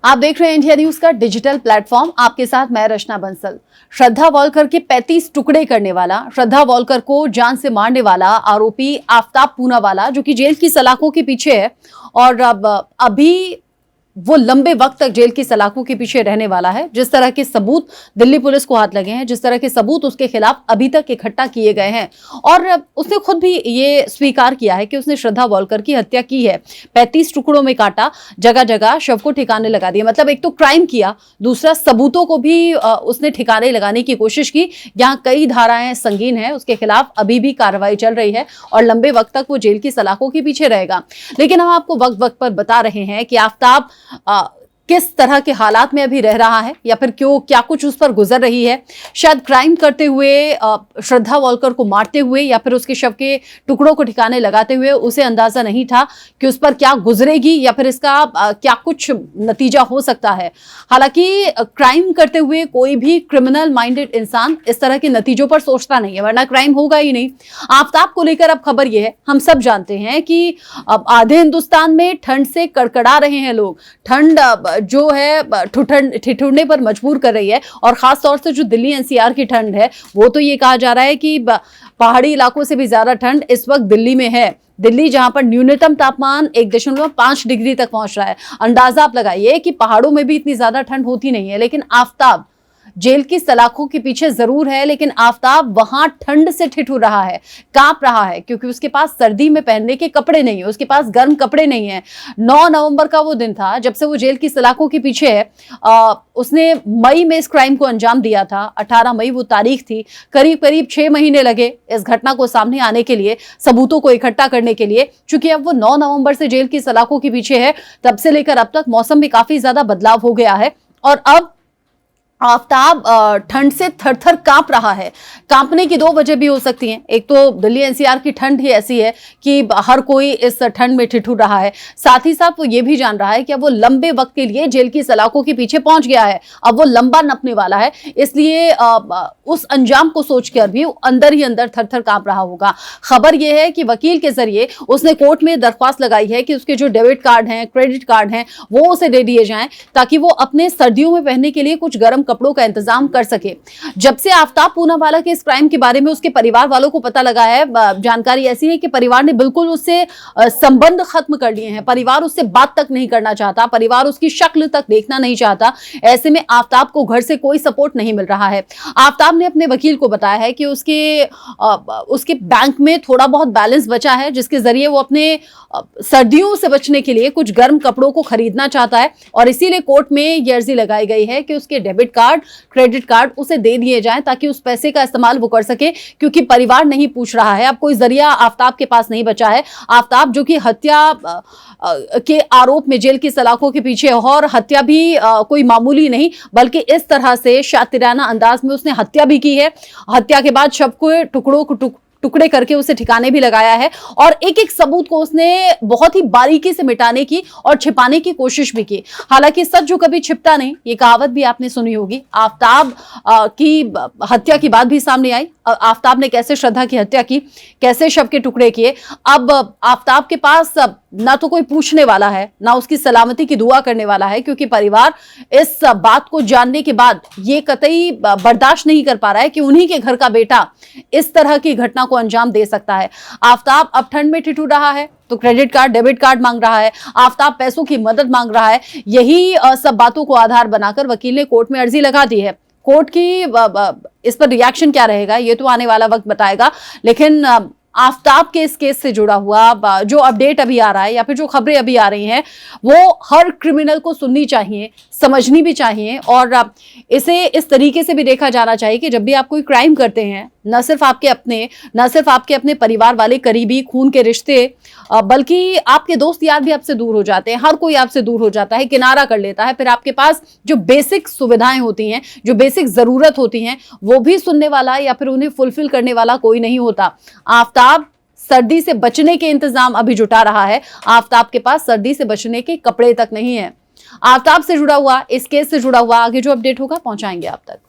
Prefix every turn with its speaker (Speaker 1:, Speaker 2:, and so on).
Speaker 1: आप देख रहे हैं इंडिया न्यूज का डिजिटल प्लेटफॉर्म। आपके साथ मैं रचना बंसल। श्रद्धा वॉलकर के 35 टुकड़े करने वाला, श्रद्धा वॉलकर को जान से मारने वाला आरोपी आफ्ताब पूनावाला, जो कि जेल की सलाखों के पीछे है और अब अभी वो लंबे वक्त तक जेल की सलाखों के पीछे रहने वाला है। जिस तरह के सबूत दिल्ली पुलिस को हाथ लगे हैं, जिस तरह के सबूत उसके खिलाफ अभी तक इकट्ठा किए गए हैं, और उसने खुद भी ये स्वीकार किया है कि उसने श्रद्धा वॉलकर की हत्या की है। 35 टुकड़ों में काटा, जगह जगह शव को ठिकाने लगा दिया। मतलब एक तो क्राइम किया, दूसरा सबूतों को भी उसने ठिकाने लगाने की कोशिश की। यहाँ कई धाराएं संगीन है, उसके खिलाफ अभी भी कार्रवाई चल रही है और लंबे वक्त तक वो जेल की सलाखों के पीछे रहेगा। लेकिन हम आपको वक्त वक्त पर बता रहे हैं कि आफ्ताब किस तरह के हालात में अभी रह रहा है, या फिर क्या कुछ उस पर गुजर रही है। शायद क्राइम करते हुए, श्रद्धा वॉलकर को मारते हुए, या फिर उसके शव के टुकड़ों को ठिकाने लगाते हुए उसे अंदाजा नहीं था कि उस पर क्या गुजरेगी, या फिर इसका क्या कुछ नतीजा हो सकता है। हालांकि क्राइम करते हुए कोई भी क्रिमिनल माइंडेड इंसान इस तरह के नतीजों पर सोचता नहीं है, वरना क्राइम होगा ही नहीं। आफ्ताब को लेकर अब खबर यह है, हम सब जानते हैं कि अब आधे हिंदुस्तान में ठंड से कड़कड़ा रहे हैं लोग। ठंड जो है ठिठुरने पर मजबूर कर रही है, और खास तौर से जो दिल्ली एनसीआर की ठंड है, वो तो ये कहा जा रहा है कि पहाड़ी इलाकों से भी ज्यादा ठंड इस वक्त दिल्ली में है। दिल्ली जहां पर न्यूनतम तापमान 1.5 डिग्री तक पहुंच रहा है। अंदाजा आप लगाइए कि पहाड़ों में भी इतनी ज्यादा ठंड होती नहीं है। लेकिन आफ्ताब जेल की सलाखों के पीछे जरूर है, लेकिन आफ्ताब वहां ठंड से ठिठुर रहा है, कांप रहा है, क्योंकि उसके पास सर्दी में पहनने के कपड़े नहीं है, उसके पास गर्म कपड़े नहीं है। 9 नवंबर का वो दिन था जब से वो जेल की सलाखों के पीछे है। उसने मई में इस क्राइम को अंजाम दिया था। 18 मई वो तारीख थी। करीब करीब 6 महीने लगे इस घटना को सामने आने के लिए, सबूतों को इकट्ठा करने के लिए। चूंकि अब वो 9 नवंबर से जेल की सलाखों के पीछे है, तब से लेकर अब तक मौसम में काफी ज्यादा बदलाव हो गया है, और अब आफ्ताब ठंड से थर-थर कांप रहा है। कांपने की 2 वजह भी हो सकती हैं। एक तो दिल्ली एनसीआर की ठंड ही ऐसी है कि हर कोई इस ठंड में ठिठुर रहा है। साथ ही साथ वो ये भी जान रहा है कि अब वो लंबे वक्त के लिए जेल की सलाखों के पीछे पहुंच गया है, अब वो लंबा नपने वाला है। इसलिए उस अंजाम को सोचकर भी अंदर ही अंदर थर-थर कांप रहा होगा। खबर यह है कि वकील के जरिए उसने कोर्ट में दरख्वास्त लगाई है कि उसके जो डेबिट कार्ड हैं, क्रेडिट कार्ड हैं, वो उसे दे दिए जाएं, ताकि वो अपने सर्दियों में पहनने के लिए कुछ गर्म कपड़ों का इंतजाम कर सके। जब से आफ्ताब पूनावाला के इस क्राइम के बारे में उसके परिवार वालों को पता लगा है, जानकारी ऐसी है कि परिवार ने बिल्कुल उससे संबंध खत्म कर लिए हैं। परिवार उससे बात तक नहीं करना चाहता, परिवार उसकी शक्ल तक देखना नहीं चाहता। ऐसे में आफ्ताब को घर से कोई सपोर्ट नहीं मिल रहा है। आफ्ताब ने अपने वकील को बताया है कि उसके बैंक में थोड़ा बहुत बैलेंस बचा है, जिसके जरिए वो अपने सर्दियों से बचने के लिए कुछ गर्म कपड़ों को खरीदना चाहता है, और इसीलिए कोर्ट में यह अर्जी लगाई गई है कि उसके डेबिट कार्ड, क्रेडिट कार्ड उसे दे दिए जाएं, ताकि उस पैसे का इस्तेमाल वो कर सके। क्योंकि परिवार नहीं पूछ रहा है, अब कोई जरिया आफ्ताब के पास नहीं बचा है। आफ्ताब जो कि हत्या के आरोप में जेल की सलाखों के पीछे, और हत्या भी कोई मामूली नहीं, बल्कि इस तरह से शातिराना अंदाज में उसने हत्या भी की है। हत्या के बाद शव को टुकड़े करके उसे ठिकाने भी लगाया है, और एक एक सबूत को उसने बहुत ही बारीकी से मिटाने की और छिपाने की कोशिश भी की। हालांकि सच जो कभी छिपता नहीं, ये कहावत भी आपने सुनी होगी। आफ्ताब की हत्या की बात भी सामने आई। आफ्ताब ने कैसे श्रद्धा की हत्या की, कैसे शव के टुकड़े किए। अब आफ्ताब के पास ना तो कोई पूछने वाला है, ना उसकी सलामती की दुआ करने वाला है, क्योंकि परिवार इस बात को जानने के बाद ये कतई बर्दाश्त नहीं कर पा रहा है कि उन्हीं के घर का बेटा इस तरह की घटना को अंजाम दे सकता है। आफ्ताब अब ठंड में ठिठुर रहा है, तो क्रेडिट कार्ड, डेबिट कार्ड मांग रहा है। आफ्ताब पैसों की मदद मांग रहा है। यही सब बातों को आधार बनाकर वकील ने कोर्ट में अर्जी लगा दी है। कोर्ट की इस पर रिएक्शन क्या रहेगा, ये तो आने वाला वक्त बताएगा। लेकिन आफ्ताब के इस केस से जुड़ा हुआ जो अपडेट अभी आ रहा है, या फिर जो खबरें अभी आ रही हैं, वो हर क्रिमिनल को सुननी चाहिए, समझनी भी चाहिए, और इसे इस तरीके से भी देखा जाना चाहिए कि जब भी आप कोई क्राइम करते हैं, न सिर्फ आपके अपने परिवार वाले, करीबी, खून के रिश्ते, बल्कि आपके दोस्त यार भी आपसे दूर हो जाते हैं। हर कोई आपसे दूर हो जाता है, किनारा कर लेता है। फिर आपके पास जो बेसिक सुविधाएं होती हैं, जो बेसिक जरूरत होती हैं, वो भी सुनने वाला या फिर उन्हें फुलफिल करने वाला कोई नहीं होता। आफ्ताब सर्दी से बचने के इंतजाम अभी जुटा रहा है। आफ्ताब के पास सर्दी से बचने के कपड़े तक नहीं है। आफ्ताब से जुड़ा हुआ, इस केस से जुड़ा हुआ आगे जो अपडेट होगा पहुंचाएंगे आप तक।